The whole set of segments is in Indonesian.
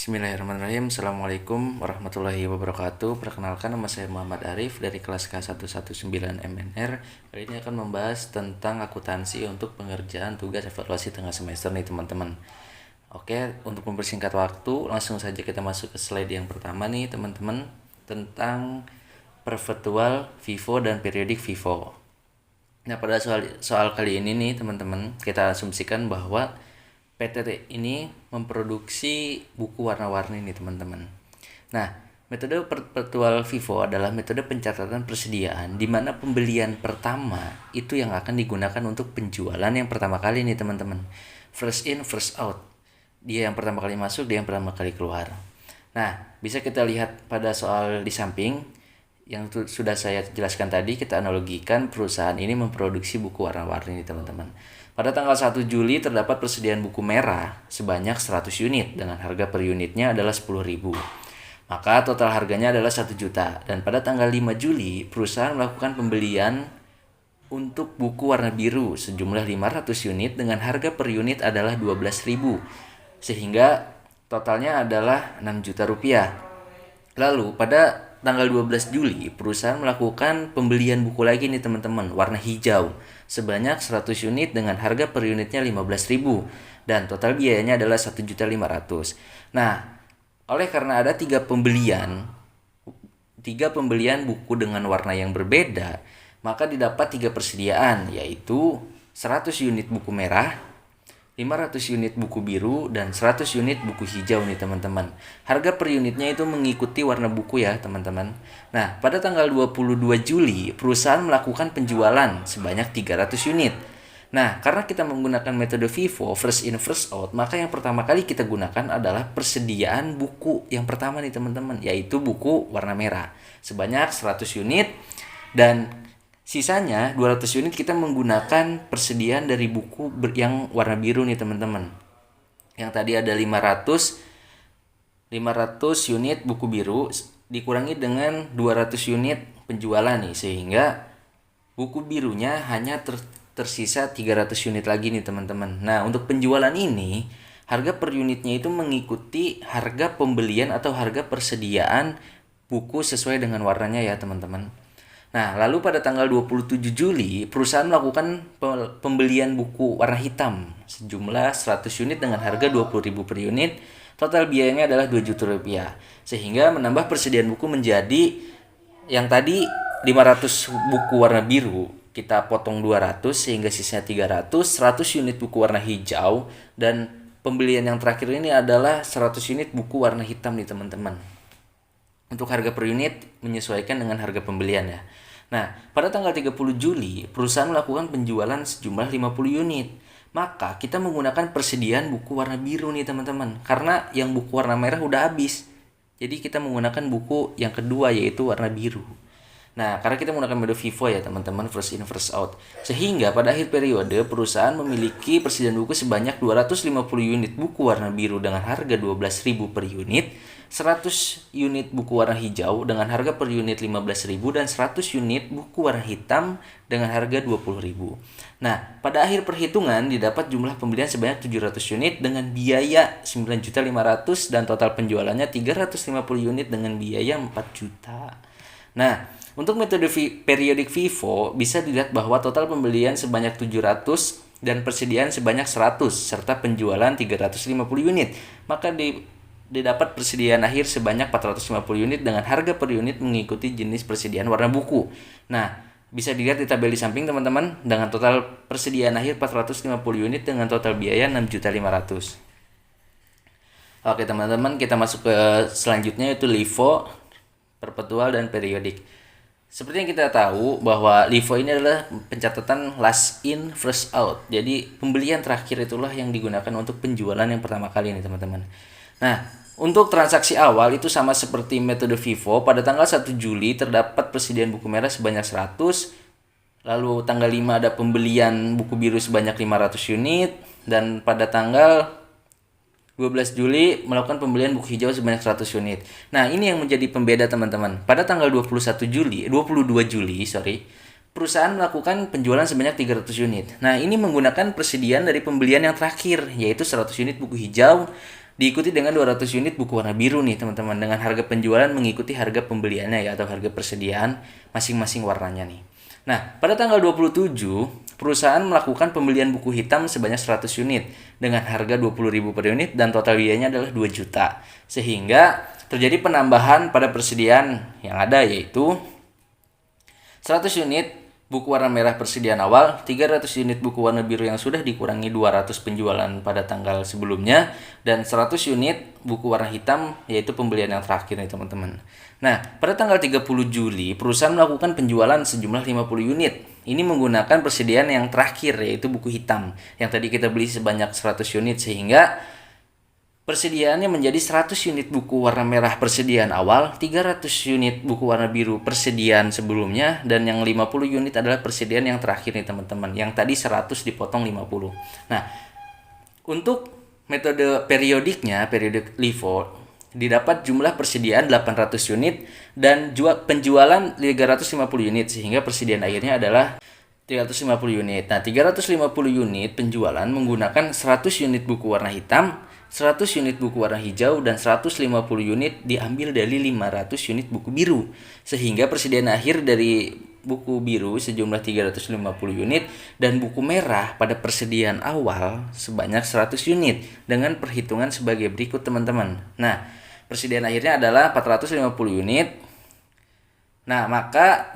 Bismillahirrahmanirrahim. Assalamualaikum warahmatullahi wabarakatuh. Perkenalkan, nama saya Muhammad Arif dari kelas K119 MNR. Kali ini akan membahas tentang akuntansi untuk pengerjaan tugas evaluasi tengah semester nih teman-teman. Oke, untuk mempersingkat waktu, langsung saja kita masuk ke slide yang pertama nih teman-teman, tentang perpetual FIFO dan periodik FIFO. Nah, pada soal kali ini nih teman-teman, kita asumsikan bahwa PT ini memproduksi buku warna-warni nih teman-teman. Nah, metode perpetual FIFO adalah metode pencatatan persediaan di mana pembelian pertama itu yang akan digunakan untuk penjualan yang pertama kali nih teman-teman. First in, first out. Dia yang pertama kali masuk, dia yang pertama kali keluar. Nah, bisa kita lihat pada soal di samping yang sudah saya jelaskan tadi, kita analogikan perusahaan ini memproduksi buku warna-warni nih teman-teman. Pada tanggal 1 Juli terdapat persediaan buku merah sebanyak 100 unit dengan harga per unitnya adalah 10.000. Maka total harganya adalah 1 juta. Dan pada tanggal 5 Juli perusahaan melakukan pembelian untuk buku warna biru sejumlah 500 unit dengan harga per unit adalah 12.000. Sehingga totalnya adalah 6 juta rupiah. Lalu pada tanggal 12 Juli perusahaan melakukan pembelian buku lagi nih teman-teman, warna hijau sebanyak 100 unit dengan harga per unitnya 15.000 dan total biayanya adalah 1.500.000. Nah, oleh karena ada tiga pembelian buku dengan warna yang berbeda, maka didapat 3 persediaan, yaitu 100 unit buku merah, 500 unit buku biru, dan 100 unit buku hijau nih teman-teman. Harga per unitnya itu mengikuti warna buku ya teman-teman. Nah, pada tanggal 22 Juli perusahaan melakukan penjualan sebanyak 300 unit. Nah, karena kita menggunakan metode FIFO, first in first out, maka yang pertama kali kita gunakan adalah persediaan buku yang pertama nih teman-teman, yaitu buku warna merah sebanyak 100 unit, dan sisanya 200 unit kita menggunakan persediaan dari buku yang warna biru nih teman-teman. Yang tadi ada 500 unit buku biru dikurangi dengan 200 unit penjualan nih, sehingga buku birunya hanya tersisa 300 unit lagi nih teman-teman. Nah, untuk penjualan ini harga per unitnya itu mengikuti harga pembelian atau harga persediaan buku sesuai dengan warnanya ya teman-teman. Nah, lalu pada tanggal 27 Juli, perusahaan melakukan pembelian buku warna hitam sejumlah 100 unit dengan harga 20.000 per unit. Total biayanya adalah 2 juta rupiah. Sehingga menambah persediaan buku menjadi yang tadi 500 buku warna biru, kita potong 200 sehingga sisanya 300, 100 unit buku warna hijau, dan pembelian yang terakhir ini adalah 100 unit buku warna hitam nih teman-teman. Untuk harga per unit menyesuaikan dengan harga pembelian ya. Nah, pada tanggal 30 Juli, perusahaan melakukan penjualan sejumlah 50 unit. Maka kita menggunakan persediaan buku warna biru nih teman-teman. Karena yang buku warna merah udah habis. Jadi kita menggunakan buku yang kedua yaitu warna biru. Nah, karena kita menggunakan metode FIFO ya teman-teman, first in first out. Sehingga pada akhir periode perusahaan memiliki persediaan buku sebanyak 250 unit buku warna biru dengan harga 12.000 per unit, 100 unit buku warna hijau dengan harga per unit 15.000, dan 100 unit buku warna hitam dengan harga 20.000. Nah, pada akhir perhitungan didapat jumlah pembelian sebanyak 700 unit dengan biaya 9.500.000 dan total penjualannya 350 unit dengan biaya 4 juta. Nah, untuk metode periodik FIFO bisa dilihat bahwa total pembelian sebanyak 700 dan persediaan sebanyak 100 serta penjualan 350 unit. Maka didapat persediaan akhir sebanyak 450 unit dengan harga per unit mengikuti jenis persediaan warna buku. Nah, bisa dilihat di tabel di samping teman-teman, dengan total persediaan akhir 450 unit dengan total biaya 6.500.000. Oke teman-teman, kita masuk ke selanjutnya yaitu LIFO, perpetual dan periodik. Seperti yang kita tahu bahwa LIFO ini adalah pencatatan last in first out. Jadi pembelian terakhir itulah yang digunakan untuk penjualan yang pertama kali nih teman-teman. Nah, untuk transaksi awal itu sama seperti metode FIFO. Pada tanggal 1 Juli terdapat persediaan buku merah sebanyak 100. Lalu tanggal 5 ada pembelian buku biru sebanyak 500 unit. Dan pada tanggal 12 Juli melakukan pembelian buku hijau sebanyak 100 unit. Nah, ini yang menjadi pembeda teman-teman. Pada tanggal 22 Juli, perusahaan melakukan penjualan sebanyak 300 unit. Nah, ini menggunakan persediaan dari pembelian yang terakhir, yaitu 100 unit buku hijau diikuti dengan 200 unit buku warna biru nih teman-teman, dengan harga penjualan mengikuti harga pembeliannya ya, atau harga persediaan masing-masing warnanya nih. Nah, pada tanggal 27, perusahaan melakukan pembelian buku hitam sebanyak 100 unit dengan harga 20.000 per unit dan total biayanya adalah 2 juta. Sehingga terjadi penambahan pada persediaan yang ada, yaitu 100 unit buku warna merah persediaan awal, 300 unit buku warna biru yang sudah dikurangi 200 penjualan pada tanggal sebelumnya, dan 100 unit buku warna hitam yaitu pembelian yang terakhir nih teman-teman. Nah, pada tanggal 30 Juli, perusahaan melakukan penjualan sejumlah 50 unit. Ini menggunakan persediaan yang terakhir yaitu buku hitam yang tadi kita beli sebanyak 100 unit, sehingga persediaannya menjadi 100 unit buku warna merah persediaan awal, 300 unit buku warna biru persediaan sebelumnya, dan yang 50 unit adalah persediaan yang terakhir nih teman-teman. Yang tadi 100 dipotong 50. Nah, untuk metode periodiknya, periodik LIFO, didapat jumlah persediaan 800 unit dan penjualan 350 unit, sehingga persediaan akhirnya adalah 350 unit. Nah, 350 unit penjualan menggunakan 100 unit buku warna hitam, 100 unit buku warna hijau, dan 150 unit diambil dari 500 unit buku biru. Sehingga persediaan akhir dari buku biru sejumlah 350 unit dan buku merah pada persediaan awal sebanyak 100 unit dengan perhitungan sebagai berikut teman-teman. Nah, persediaan akhirnya adalah 450 unit. Nah, maka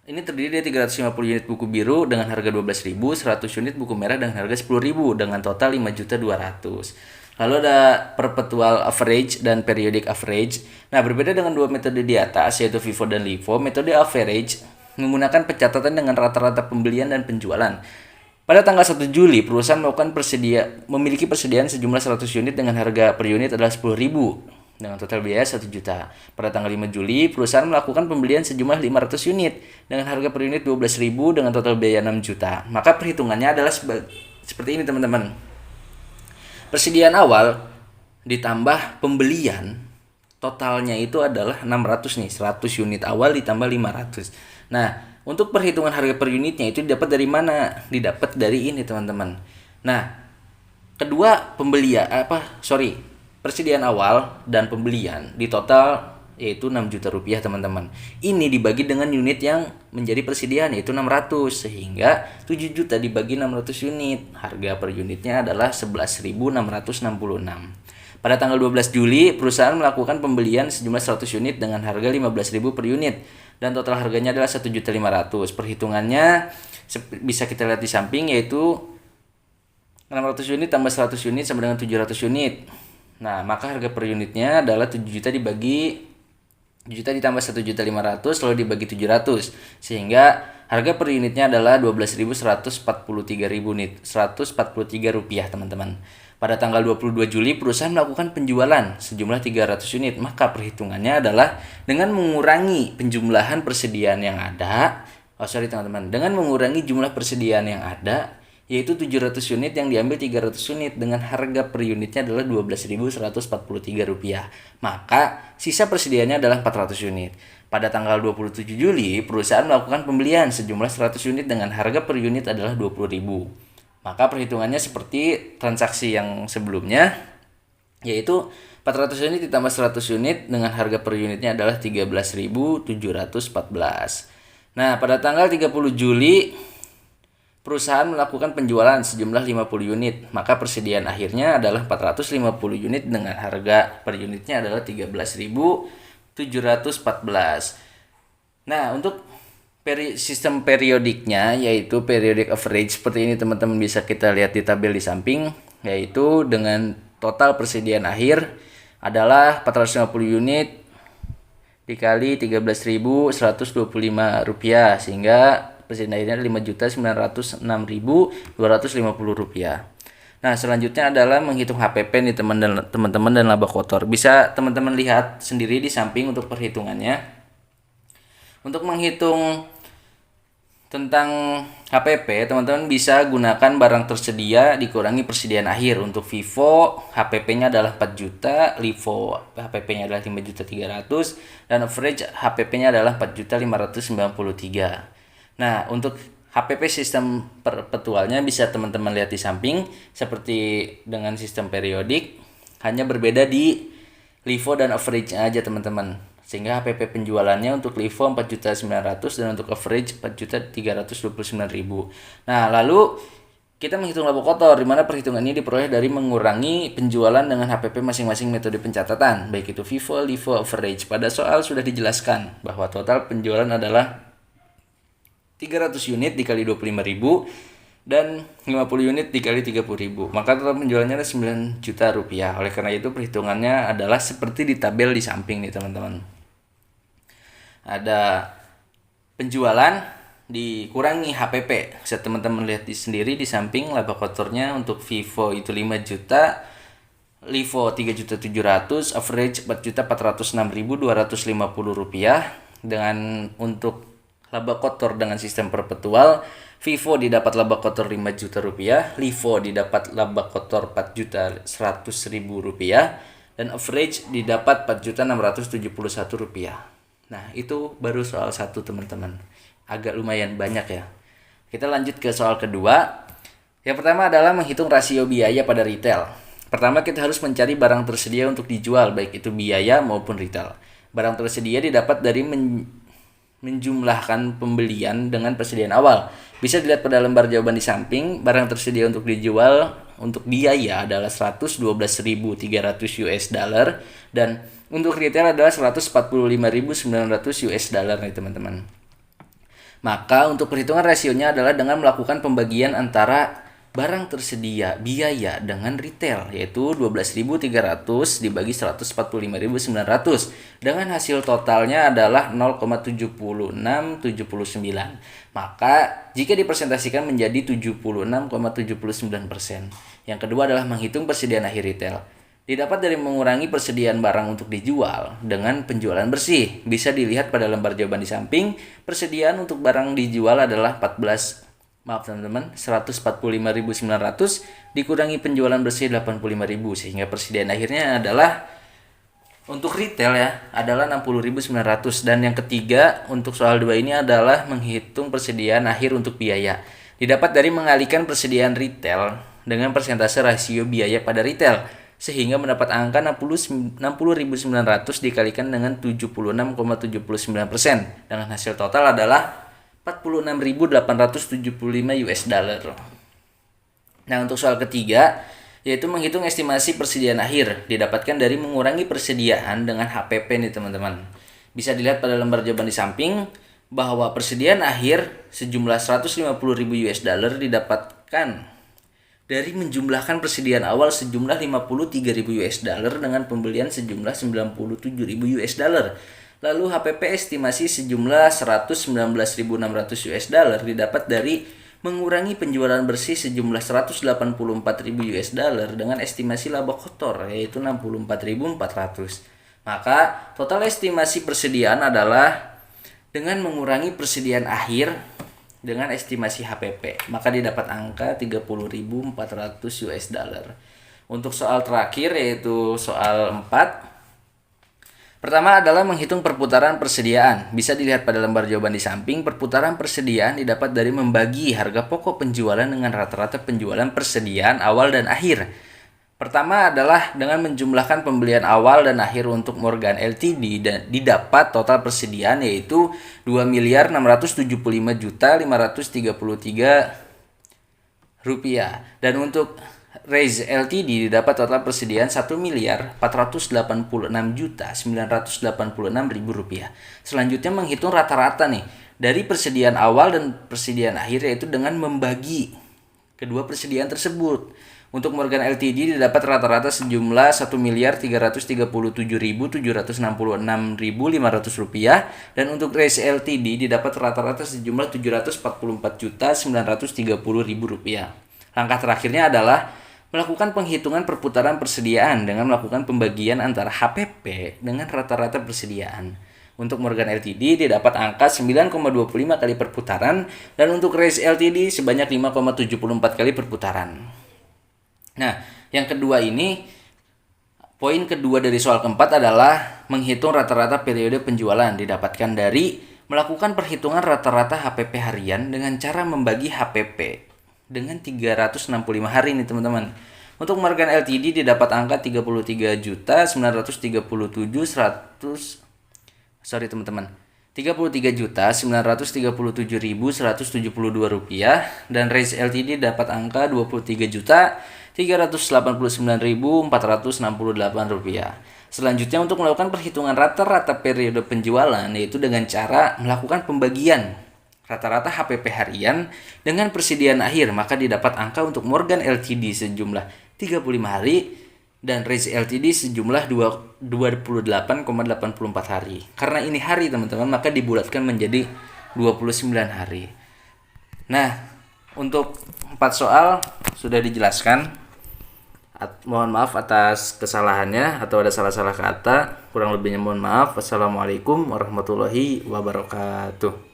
ini terdiri dari 350 unit buku biru dengan harga 12.000, 100 unit buku merah dengan harga 10.000 dengan total 5.200.000. Lalu ada perpetual average dan periodic average. Nah, berbeda dengan dua metode di atas yaitu FIFO dan LIFO, metode average menggunakan pencatatan dengan rata-rata pembelian dan penjualan. Pada tanggal 1 Juli, perusahaan memiliki persediaan sejumlah 100 unit dengan harga per unit adalah 10.000 dengan total biaya 1 juta. Pada tanggal 5 Juli, perusahaan melakukan pembelian sejumlah 500 unit dengan harga per unit 12.000 dengan total biaya 6 juta. Maka perhitungannya adalah seperti ini teman-teman. Persediaan awal ditambah pembelian totalnya itu adalah 600 nih, 100 unit awal ditambah 500. Nah, untuk perhitungan harga per unitnya itu didapat dari mana? Didapat dari ini teman-teman. Nah, persediaan awal dan pembelian di total yaitu 6 juta rupiah teman-teman. Ini dibagi dengan unit yang menjadi persediaan yaitu 600, sehingga 7 juta dibagi 600 unit. Harga per unitnya adalah 11.666. Pada tanggal 12 Juli, perusahaan melakukan pembelian sejumlah 100 unit dengan harga 15.000 per unit dan total harganya adalah 1.500.000. Perhitungannya bisa kita lihat di samping, yaitu 600 unit tambah 100 unit sama dengan 700 unit. Nah, maka harga per unitnya adalah 7 juta dibagi 7 juta ditambah 1.500.000 lalu dibagi 700, sehingga harga per unitnya adalah 12.143 rupiah teman-teman. Pada tanggal 22 Juli perusahaan melakukan penjualan sejumlah 300 unit, maka perhitungannya adalah dengan mengurangi penjumlahan persediaan yang ada. Dengan mengurangi jumlah persediaan yang ada, yaitu 700 unit yang diambil 300 unit dengan harga per unitnya adalah 12.143 rupiah. Maka sisa persediaannya adalah 400 unit. Pada tanggal 27 Juli, perusahaan melakukan pembelian sejumlah 100 unit dengan harga per unit adalah 20.000. Maka perhitungannya seperti transaksi yang sebelumnya, yaitu 400 unit ditambah 100 unit dengan harga per unitnya adalah 13.714. Nah, pada tanggal 30 Juli, perusahaan melakukan penjualan sejumlah 50 unit, maka persediaan akhirnya adalah 450 unit dengan harga per unitnya adalah 13.714. Nah, untuk sistem periodiknya yaitu periodic average seperti ini teman-teman, bisa kita lihat di tabel di samping, yaitu dengan total persediaan akhir adalah 450 unit dikali 13.125 rupiah, sehingga persediaan akhirnya 5.906.250 rupiah. Nah, selanjutnya adalah menghitung HPP nih teman-teman dan laba kotor. Bisa teman-teman lihat sendiri di samping untuk perhitungannya. Untuk menghitung tentang HPP, teman-teman bisa gunakan barang tersedia dikurangi persediaan akhir. Untuk FIFO, HPP-nya adalah 4 juta, LIFO HPP-nya adalah 5.300.000, dan average HPP-nya adalah 4.593.000. Nah, untuk HPP sistem perpetualnya bisa teman-teman lihat di samping seperti dengan sistem periodik. Hanya berbeda di LIFO dan average aja teman-teman. Sehingga HPP penjualannya untuk LIFO 4.900.000 dan untuk average 4.329.000. Nah, lalu kita menghitung laba kotor, di mana perhitungan ini diperoleh dari mengurangi penjualan dengan HPP masing-masing metode pencatatan, baik itu FIFO, LIFO, average. Pada soal sudah dijelaskan bahwa total penjualan adalah 300 unit dikali 25.000 dan 50 unit dikali 30.000. Maka total penjualannya ada 9 juta rupiah. Oleh karena itu perhitungannya adalah seperti di tabel di samping nih teman-teman. Ada penjualan dikurangi HPP. Bisa teman-teman lihat sendiri di samping laba kotornya untuk FIFO itu 5 juta, LIFO 3.700.000, average 4.406.250 rupiah. Dengan untuk laba kotor dengan sistem perpetual, FIFO didapat laba kotor 5 juta rupiah, LIFO didapat laba kotor 4.100.000 rupiah, dan average didapat 4.671 rupiah. Nah, itu baru soal 1 teman-teman. Agak lumayan banyak ya. Kita lanjut ke soal kedua. Yang pertama adalah menghitung rasio biaya pada retail. Pertama kita harus mencari barang tersedia untuk dijual, baik itu biaya maupun retail. Barang tersedia didapat dari menjumlahkan pembelian dengan persediaan awal. Bisa dilihat pada lembar jawaban di samping. Barang tersedia untuk dijual untuk biaya adalah 112.300 US dollar dan untuk retail adalah 145.900 US dollar nih teman-teman. Maka untuk perhitungan rasionya adalah dengan melakukan pembagian antara barang tersedia biaya dengan retail, yaitu 12.300 dibagi 145.900 dengan hasil totalnya adalah 0,7679. Maka jika dipresentasikan menjadi 76,79%. Yang kedua adalah menghitung persediaan akhir retail. Didapat dari mengurangi persediaan barang untuk dijual dengan penjualan bersih. Bisa dilihat pada lembar jawaban di samping. Persediaan untuk barang dijual adalah 145.900 dikurangi penjualan bersih 85.000 sehingga persediaan akhirnya adalah untuk retail ya adalah 60.900. Dan yang ketiga untuk soal 2 ini adalah menghitung persediaan akhir untuk biaya. Didapat dari mengalihkan persediaan retail dengan persentase rasio biaya pada retail sehingga mendapat angka 60.900 dikalikan dengan 76,79% dengan hasil total adalah 46.875 US dollar. Nah, untuk soal ketiga yaitu menghitung estimasi persediaan akhir, didapatkan dari mengurangi persediaan dengan HPP nih teman-teman. Bisa dilihat pada lembar jawaban di samping bahwa persediaan akhir sejumlah 150.000 US dollar didapatkan dari menjumlahkan persediaan awal sejumlah 53.000 US dollar dengan pembelian sejumlah 97.000 US dollar. Lalu HPP estimasi sejumlah 119.600 US dollar didapat dari mengurangi penjualan bersih sejumlah 184.000 US dollar dengan estimasi laba kotor yaitu 64.400. Maka total estimasi persediaan adalah dengan mengurangi persediaan akhir dengan estimasi HPP, maka didapat angka 30.400 US dollar. Untuk soal terakhir yaitu soal 4. Pertama adalah menghitung perputaran persediaan. Bisa dilihat pada lembar jawaban di samping. Perputaran persediaan didapat dari membagi harga pokok penjualan dengan rata-rata penjualan persediaan awal dan akhir. Pertama adalah dengan menjumlahkan pembelian awal dan akhir untuk Morgan Ltd dan didapat total persediaan yaitu 2.675.533 rupiah. Dan untuk Raise Ltd didapat total persediaan 1.486.986.000 rupiah. Selanjutnya menghitung rata-rata nih dari persediaan awal dan persediaan akhir yaitu dengan membagi kedua persediaan tersebut. Untuk Morgan Ltd didapat rata-rata sejumlah 1.337.766.500 rupiah dan untuk Raise Ltd didapat rata-rata sejumlah 744.930.000 rupiah. Langkah terakhirnya adalah melakukan penghitungan perputaran persediaan dengan melakukan pembagian antara HPP dengan rata-rata persediaan. Untuk Morgan Ltd didapat angka 9,25 kali perputaran dan untuk Raise Ltd sebanyak 5,74 kali perputaran. Nah, yang kedua ini, poin kedua dari soal keempat adalah menghitung rata-rata periode penjualan didapatkan dari melakukan perhitungan rata-rata HPP harian dengan cara membagi HPP dengan 365 hari nih teman-teman. Untuk Morgan LTD didapat angka 33.937.100 sorry teman-teman. 33.937.172 rupiah dan Raise LTD dapat angka 23.389.468 rupiah. Selanjutnya untuk melakukan perhitungan rata-rata periode penjualan yaitu dengan cara melakukan pembagian rata-rata HPP harian dengan persediaan akhir, maka didapat angka untuk Morgan LTD sejumlah 35 hari dan Raise LTD sejumlah 28,84 hari. Karena ini hari teman-teman, maka dibulatkan menjadi 29 hari. Nah, untuk 4 soal sudah dijelaskan. Mohon maaf atas kesalahannya atau ada salah-salah kata. Kurang lebihnya mohon maaf. Wassalamualaikum warahmatullahi wabarakatuh.